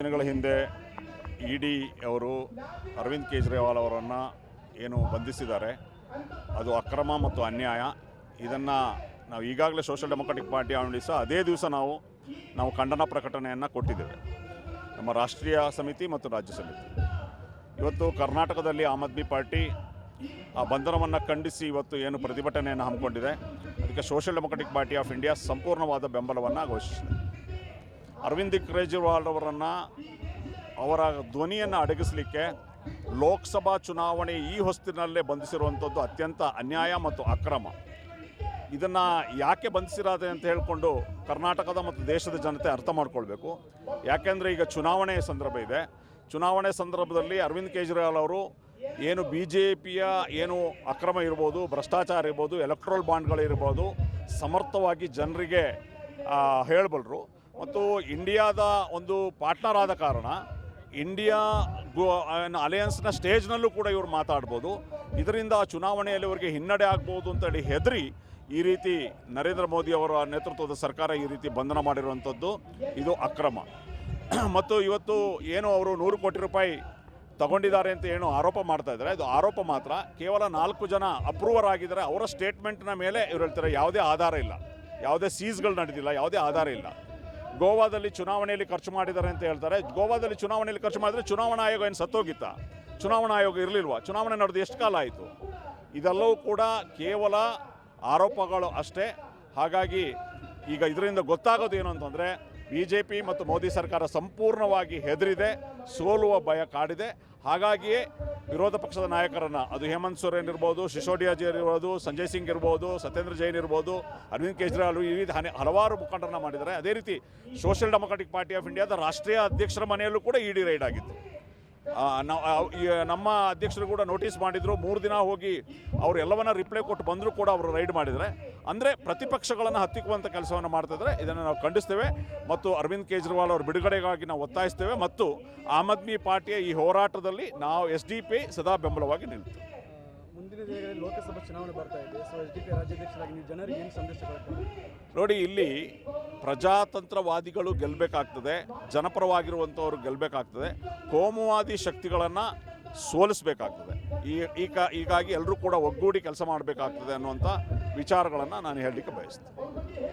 ದಿನಗಳ ಹಿಂದೆ ಇಡಿ ಅವರು ಅರವಿಂದ್ ಕೇಜ್ರಿವಾಲ್ ಅವರನ್ನು ಏನು ಬಂಧಿಸಿದ್ದಾರೆ ಅದು ಅಕ್ರಮ ಮತ್ತು ಅನ್ಯಾಯ. ಇದನ್ನು ನಾವು ಈಗಾಗಲೇ ಸೋಷಿಯಲ್ ಡೆಮೊಕ್ರಾಟಿಕ್ ಪಾರ್ಟಿ ಆರಂಭಿಸ ಅದೇ ದಿವಸ ನಾವು ಖಂಡನ ಪ್ರಕಟಣೆಯನ್ನು ಕೊಟ್ಟಿದ್ದೇವೆ, ನಮ್ಮ ರಾಷ್ಟ್ರೀಯ ಸಮಿತಿ ಮತ್ತು ರಾಜ್ಯ ಸಮಿತಿ. ಇವತ್ತು ಕರ್ನಾಟಕದಲ್ಲಿ ಆಮ್ ಆದ್ಮಿ ಪಾರ್ಟಿ ಆ ಬಂಧನವನ್ನು ಖಂಡಿಸಿ ಇವತ್ತು ಏನು ಪ್ರತಿಭಟನೆಯನ್ನು ಹಮ್ಮಿಕೊಂಡಿದೆ, ಅದಕ್ಕೆ social democratic party of India ಸಂಪೂರ್ಣವಾದ ಬೆಂಬಲವನ್ನು ಘೋಷಿಸಿದೆ. ಅರವಿಂದ್ ಕೇಜ್ರಿವಾಲ್ ಅವರನ್ನು ಅವರ ಧ್ವನಿಯನ್ನು ಅಡಗಿಸಲಿಕ್ಕೆ ಲೋಕಸಭಾ ಚುನಾವಣೆ ಈ ಹೊಸ್ತಿನಲ್ಲೇ ಬಂಧಿಸಿರುವಂಥದ್ದು ಅತ್ಯಂತ ಅನ್ಯಾಯ ಮತ್ತು ಅಕ್ರಮ. ಇದನ್ನು ಯಾಕೆ ಬಂಧಿಸಿರೋದೆ ಅಂತ ಹೇಳಿಕೊಂಡು ಕರ್ನಾಟಕದ ಮತ್ತು ದೇಶದ ಜನತೆ ಅರ್ಥ ಮಾಡ್ಕೊಳ್ಬೇಕು. ಯಾಕೆಂದರೆ ಈಗ ಚುನಾವಣೆಯ ಸಂದರ್ಭ ಇದೆ. ಚುನಾವಣೆ ಸಂದರ್ಭದಲ್ಲಿ ಅರವಿಂದ್ ಕೇಜ್ರಿವಾಲ್ ಅವರು ಏನು BJPಯ ಏನು ಅಕ್ರಮ ಇರ್ಬೋದು, ಭ್ರಷ್ಟಾಚಾರ ಇರ್ಬೋದು, ಎಲೆಕ್ಟ್ರಲ್ ಬಾಂಡ್ಗಳಿರ್ಬೋದು, ಸಮರ್ಥವಾಗಿ ಜನರಿಗೆ ಹೇಳಬಲ್ಲರು ಮತ್ತು ಇಂಡಿಯಾದ ಒಂದು ಪಾರ್ಟ್ನರ್ ಆದ ಕಾರಣ ಇಂಡಿಯಾ ಅಲಯನ್ಸ್ನ ಸ್ಟೇಜ್ನಲ್ಲೂ ಕೂಡ ಇವರು ಮಾತಾಡ್ಬೋದು. ಇದರಿಂದ ಚುನಾವಣೆಯಲ್ಲಿ ಅವರಿಗೆ ಹಿನ್ನಡೆ ಆಗ್ಬೋದು ಅಂತೇಳಿ ಹೆದರಿ ಈ ರೀತಿ ನರೇಂದ್ರ ಮೋದಿ ಅವರ ನೇತೃತ್ವದ ಸರ್ಕಾರ ಈ ರೀತಿ ಬಂಧನ ಮಾಡಿರುವಂಥದ್ದು ಇದು ಅಕ್ರಮ. ಮತ್ತು ಇವತ್ತು ಏನು ಅವರು 100 ಕೋಟಿ ರೂಪಾಯಿ ತಗೊಂಡಿದ್ದಾರೆ ಅಂತ ಏನು ಆರೋಪ ಮಾಡ್ತಾ ಇದ್ದಾರೆ, ಇದು ಆರೋಪ ಮಾತ್ರ. ಕೇವಲ 4 ಜನ ಅಪ್ರೂವರ್ ಆಗಿದ್ದಾರೆ. ಅವರ ಸ್ಟೇಟ್ಮೆಂಟ್ನ ಮೇಲೆ ಇವರು ಹೇಳ್ತಾರೆ ಯಾವುದೇ ಆಧಾರ ಇಲ್ಲ, ಯಾವುದೇ ಸೀಸ್ಗಳು ನಡೆದಿಲ್ಲ, ಯಾವುದೇ ಆಧಾರ ಇಲ್ಲ. ಗೋವಾದಲ್ಲಿ ಚುನಾವಣೆಯಲ್ಲಿ ಖರ್ಚು ಮಾಡಿದ್ದಾರೆ ಅಂತ ಹೇಳ್ತಾರೆ. ಗೋವಾದಲ್ಲಿ ಚುನಾವಣೆಯಲ್ಲಿ ಖರ್ಚು ಮಾಡಿದರೆ ಚುನಾವಣಾ ಆಯೋಗ ಏನು ಸತ್ತೋಗಿತ್ತ? ಚುನಾವಣಾ ಆಯೋಗ ಇರಲಿಲ್ವಾ? ಚುನಾವಣೆ ನಡೆದು ಎಷ್ಟು ಕಾಲ ಆಯಿತು? ಇದೆಲ್ಲವೂ ಕೂಡ ಕೇವಲ ಆರೋಪಗಳು ಅಷ್ಟೇ. ಹಾಗಾಗಿ ಈಗ ಇದರಿಂದ ಗೊತ್ತಾಗೋದು ಏನು ಅಂತಂದರೆ BJP ಮತ್ತು ಮೋದಿ ಸರ್ಕಾರ ಸಂಪೂರ್ಣವಾಗಿ ಹೆದರಿದೆ, ಸೋಲುವ ಭಯ ಕಾಡಿದೆ. ಹಾಗಾಗಿಯೇ ವಿರೋಧ ಪಕ್ಷದ ನಾಯಕರನ್ನು, ಅದು ಹೇಮಂತ್ ಸೊರೇನ್ ಇರ್ಬೋದು, ಸಿಸೋಡಿಯಾಜಿ ಇರ್ಬೋದು, ಸಂಜಯ್ ಸಿಂಗ್ ಇರ್ಬೋದು, ಸತ್ಯೇಂದ್ರ ಜೈನ್ ಇರ್ಬೋದು, ಅರವಿಂದ್ ಕೇಜ್ರಿವಾಲ್ ಈ ರೀತಿ ಹಲವಾರು ಮುಖಂಡರನ್ನ ಮಾಡಿದ್ದಾರೆ. ಅದೇ ರೀತಿ ಸೋಷಿಯಲ್ ಡೆಮೊಕ್ರಾಟಿಕ್ ಪಾರ್ಟಿ ಆಫ್ ಇಂಡಿಯಾದ ರಾಷ್ಟ್ರೀಯ ಅಧ್ಯಕ್ಷರ ಮನೆಯಲ್ಲೂ ಕೂಡ ಇಡಿ ರೈಡ್ ಆಗಿತ್ತು. ನಮ್ಮ ಅಧ್ಯಕ್ಷರು ಕೂಡ ನೋಟಿಸ್ ಮಾಡಿದರು. 3 ದಿನ ಹೋಗಿ ಅವರು ಎಲ್ಲವನ್ನ ರಿಪ್ಲೈ ಕೊಟ್ಟು ಬಂದರೂ ಕೂಡ ಅವರು ರೈಡ್ ಮಾಡಿದರೆ. ಅಂದರೆ ಪ್ರತಿಪಕ್ಷಗಳನ್ನು ಹತ್ತಿಕ್ಕುವಂಥ ಕೆಲಸವನ್ನು ಮಾಡ್ತಿದ್ದಾರೆ. ಇದನ್ನು ನಾವು ಖಂಡಿಸ್ತೇವೆ ಮತ್ತು ಅರವಿಂದ್ ಕೇಜ್ರಿವಾಲ್ ಅವರ ಬಿಡುಗಡೆಗಾಗಿ ನಾವು ಒತ್ತಾಯಿಸ್ತೇವೆ ಮತ್ತು ಆಮ್ ಆದ್ಮಿ ಪಾರ್ಟಿಯ ಈ ಹೋರಾಟದಲ್ಲಿ ನಾವು SDP ಸದಾ ಬೆಂಬಲವಾಗಿ ನಿಲ್ತೇವೆ. ಮುಂದಿನ ದಿನಗಳಲ್ಲಿ ಲೋಕಸಭಾ ಚುನಾವಣೆ ಬರ್ತಾ ಇದೆ. ಸೊ SDP ರಾಜ್ಯಾಧ್ಯಕ್ಷರಾಗಿ ನೀವು ಜನರಿಗೆ ಏನು ಸಂದೇಶ ಕೊಡ್ತೀರಿ? ನೋಡಿ, ಇಲ್ಲಿ ಪ್ರಜಾತಂತ್ರವಾದಿಗಳು ಗೆಲ್ಲಬೇಕಾಗ್ತದೆ, ಜನಪರವಾಗಿರುವಂಥವ್ರು ಗೆಲ್ಲಬೇಕಾಗ್ತದೆ, ಕೋಮುವಾದಿ ಶಕ್ತಿಗಳನ್ನು ಸೋಲಿಸಬೇಕಾಗ್ತದೆ. ಹೀಗಾಗಿ ಎಲ್ಲರೂ ಕೂಡ ಒಗ್ಗೂಡಿ ಕೆಲಸ ಮಾಡಬೇಕಾಗ್ತದೆ ಅನ್ನುವಂಥ ವಿಚಾರಗಳನ್ನು ನಾನು ಹೇಳಲಿಕ್ಕೆ ಬಯಸ್ತೇನೆ.